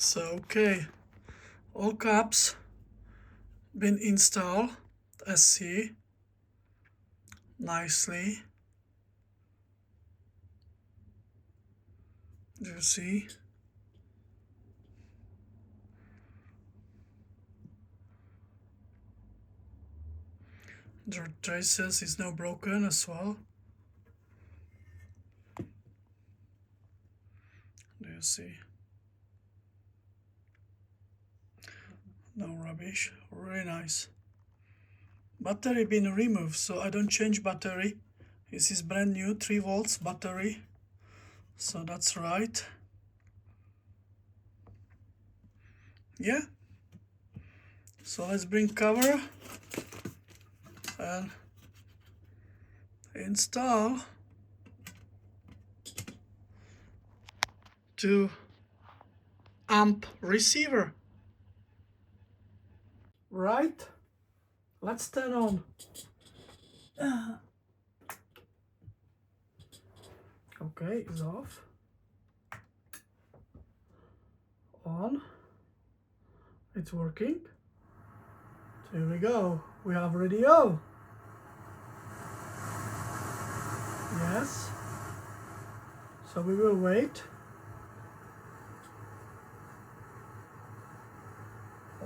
So okay, all caps been installed as see nicely. Do you see? The traces is now broken as well. Do you see? No rubbish. Really nice. Battery been removed, so I don't change battery. This is brand new 3 volts battery. So that's right. Yeah. So let's bring cover and install to amp receiver. Right. Let's turn on. Okay, it's off. On. It's working. So here we go. We have radio. Yes. So we will wait.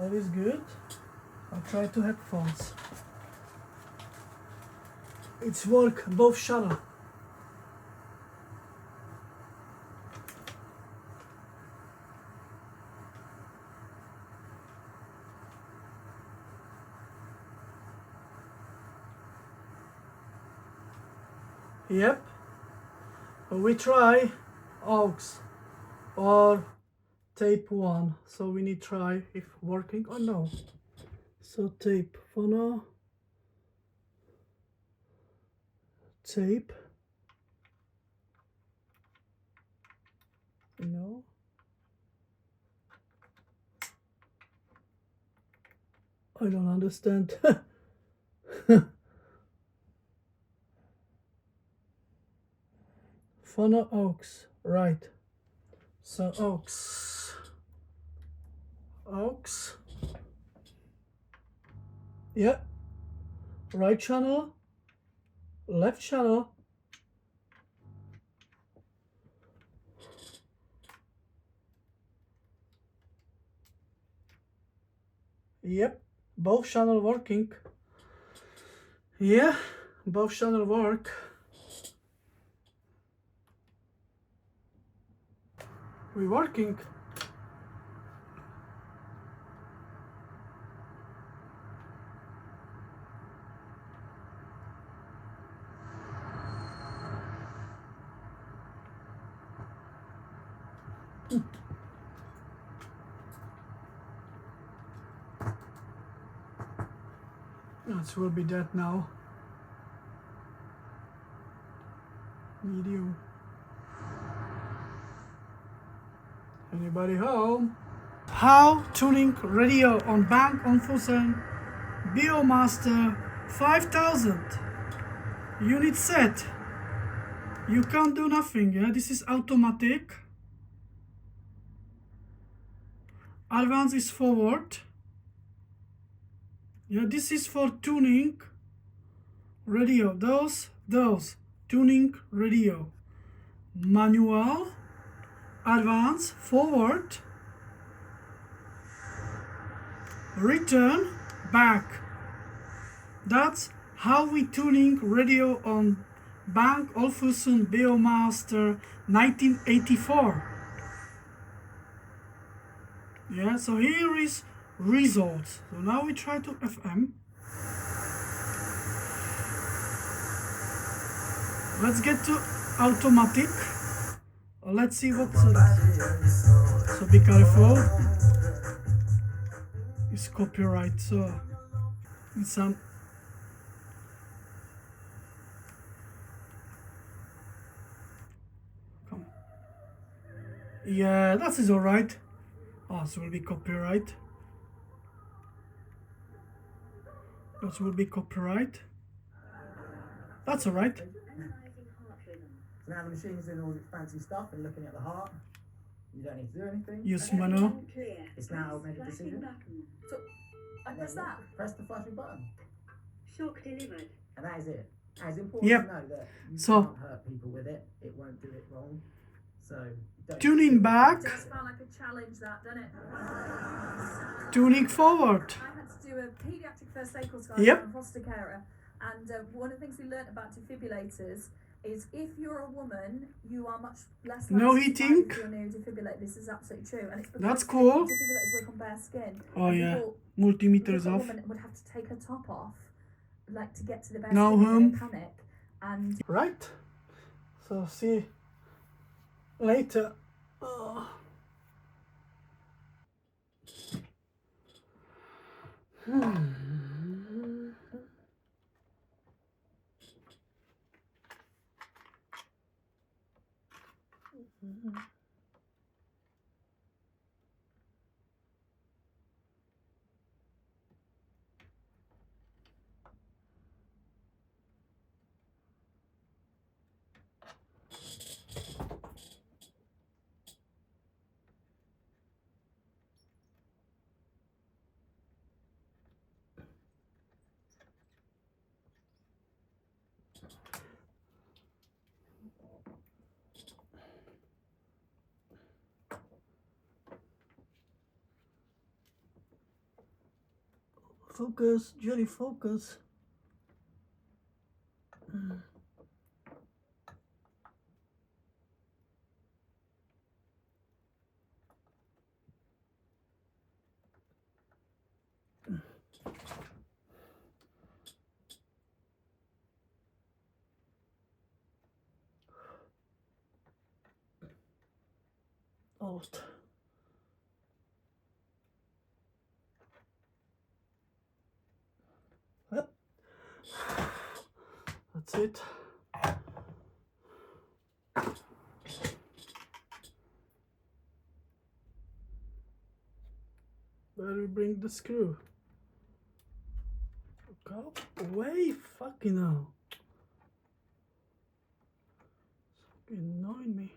All is good. I'll try 2 headphones. It's work both channel. Yep. We try aux or tape 1. So we need try if working or no. So tape for now. Tape. No. I don't understand. Phono aux, right. So aux. Yeah. Right channel, left channel. Yep, both channel working. Yeah, both channel work. We working. That will be that now. Medium. Anybody home? How tuning radio on bank Olufsen Beomaster 5000 unit set. You can't do nothing. Yeah, this is automatic. Advance is forward. Yeah, this is for tuning radio. Those tuning radio. Manual, advance, forward, return, back. That's how we tuning radio on bank Olufsen Beomaster 1984. Yeah, so here is results. So now we try to FM. Let's get to automatic. Let's see what's so be careful. It's copyright, so it's some. Come. Yeah, that is alright. Oh, so will be copyright. That will be copyright. That's alright. Now the machine's doing all its fancy stuff and looking at the heart. You don't need to do anything. Use manual. It's now made a decision. So I press that. Press the flashing button. Shock delivered. And that is it. And it's important Yep. to know that you So- can't hurt people with it. It won't do it wrong. So don't Tuning back, It does feel like a challenge, that, doesn't it? tuning forward. I had to do a paediatric first aid course, guys. Yep. I'm a foster carer, and one of the things we learnt about defibrillators is if you're a woman, you are much less No likely to die heating. if you're near a defibrillator. This is absolutely true, and it's because That's cool. defibrillators work on bare skin. Oh And yeah, people multimeter look is at a off. woman would have to take her top off, like to get to the bare Now skin home. in a panic, and Right. So see later. Focus, Jerry, focus. Alt. Yep. That's it. Where we bring the screw? Go away, fucking hell. It's fucking annoying me.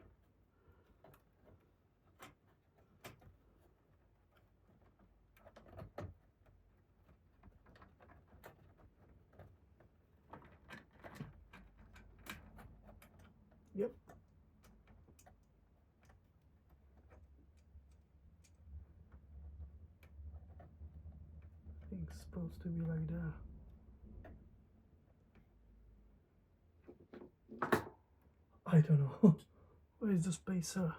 Yep. I think it's supposed to be like that. I don't know. Where is the spacer?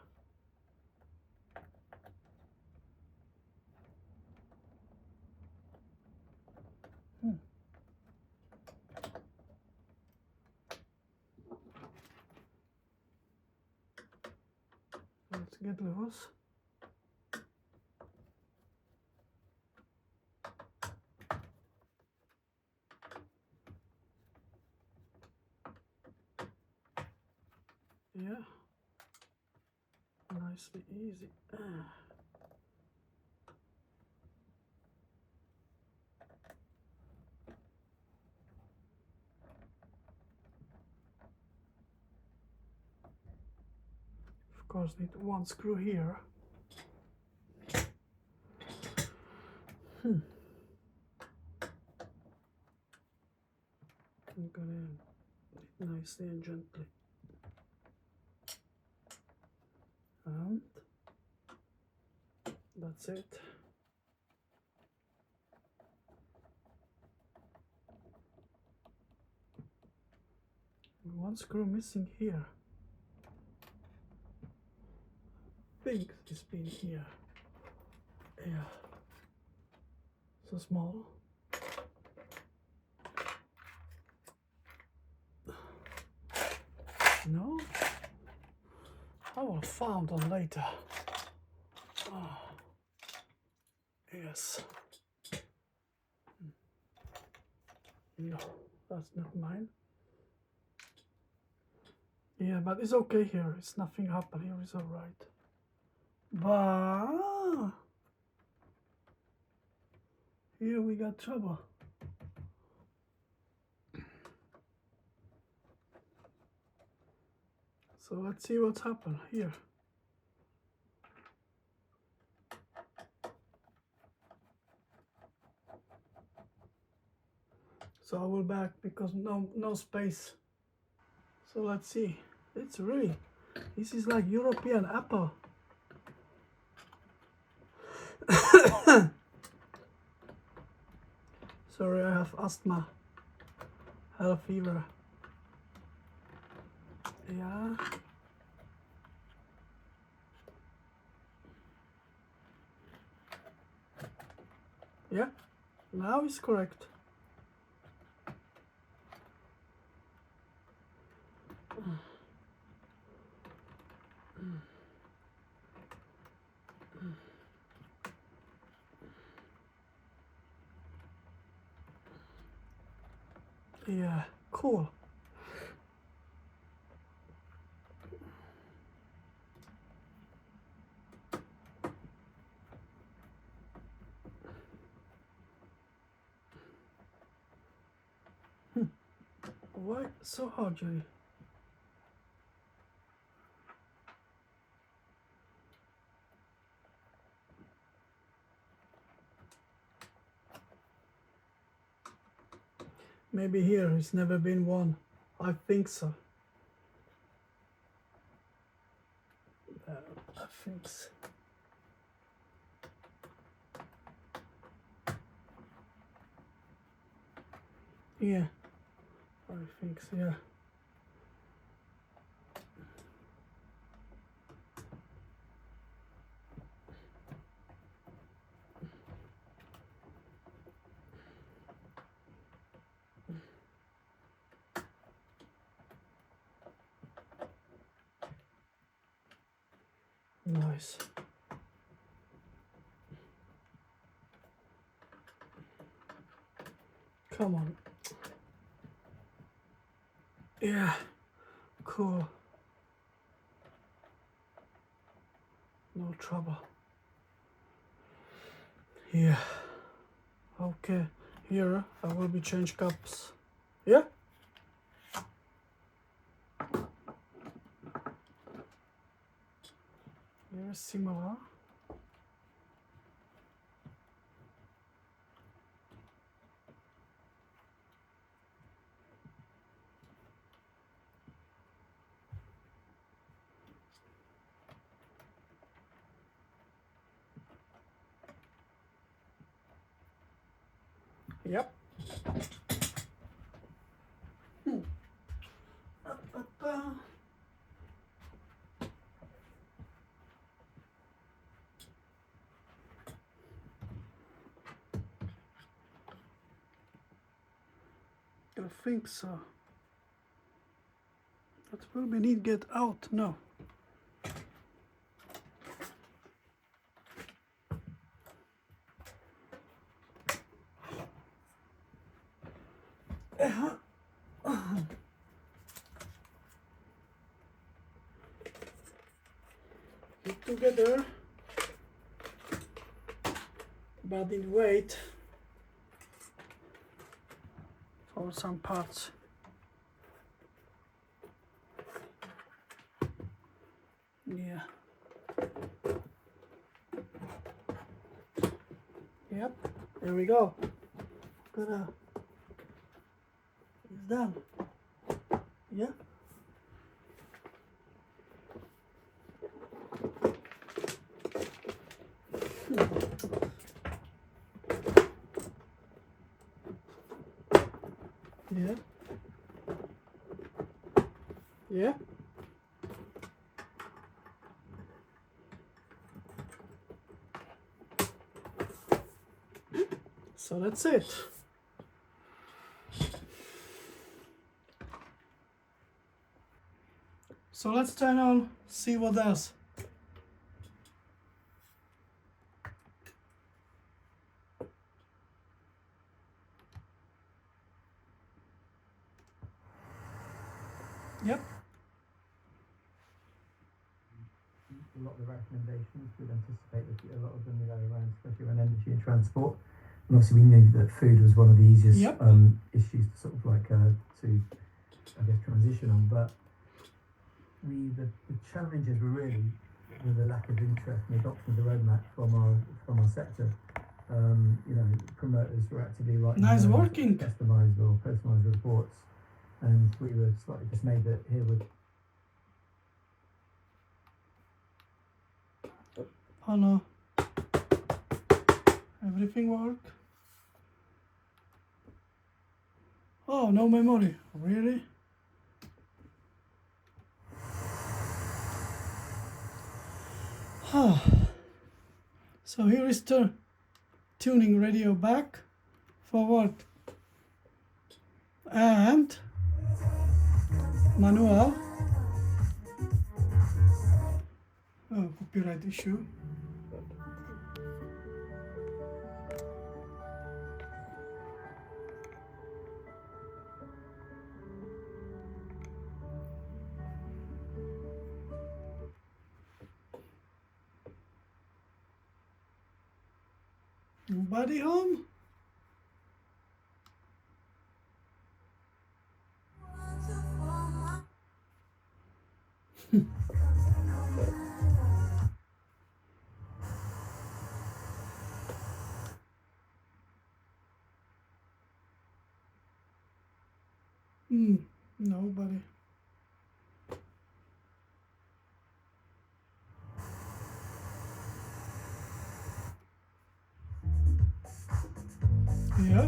Let's get loose. Yeah. Nicely easy. Of course, need one screw here. I'm gonna it nicely and gently. And that's it. One screw missing here. I think it's been here. Yeah. So small. No? I will find on later. Oh. Yes. No, that's not mine. Yeah, but it's okay here. It's nothing happened here. It's alright. But here we got trouble. So let's see what's happened here. So I will back because no space. So let's see. It's really, this is like European apple. Sorry, I have asthma. I have fever. Yeah. Yeah, now it's correct. Yeah, cool. Why so hard, Jerry? Maybe here it's never been one. I think so. I think so. Yeah, I think so, yeah. Nice. Come on. Yeah, cool. No trouble. Yeah. Okay. Here I will be change cups. Yeah? Very similar. Yep. I think so. That will be need get out. No. Get together, but in weight for some parts. Yeah. Yep. There we go. Gonna. It's done. Yeah. Yeah. Yeah. So that's it. So let's turn on, see what does. Yep. A lot of the recommendations would anticipate that a lot of them go around, especially around energy and transport. And obviously, we knew that food was one of the easiest Yep. issues to sort of like to, I guess, transition on. But the challenges were really with the lack of interest and adoption of the roadmap from our sector. promoters were actively writing Nice their own working. customized or personalized reports, and we were slightly dismayed that here would. Oh no. Everything work? Oh, no memory. Really? So here is the tuning radio back, forward, and manual. Oh, copyright issue. Nobody home? Nobody. Yeah.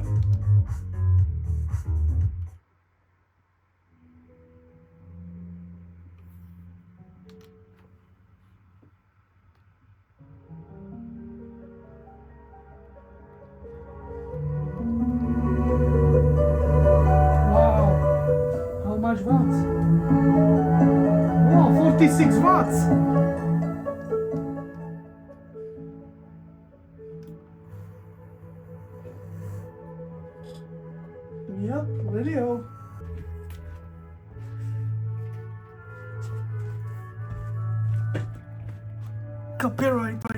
Wow. How much watts? Oh, 46 watts. Yep, radio. Copyright.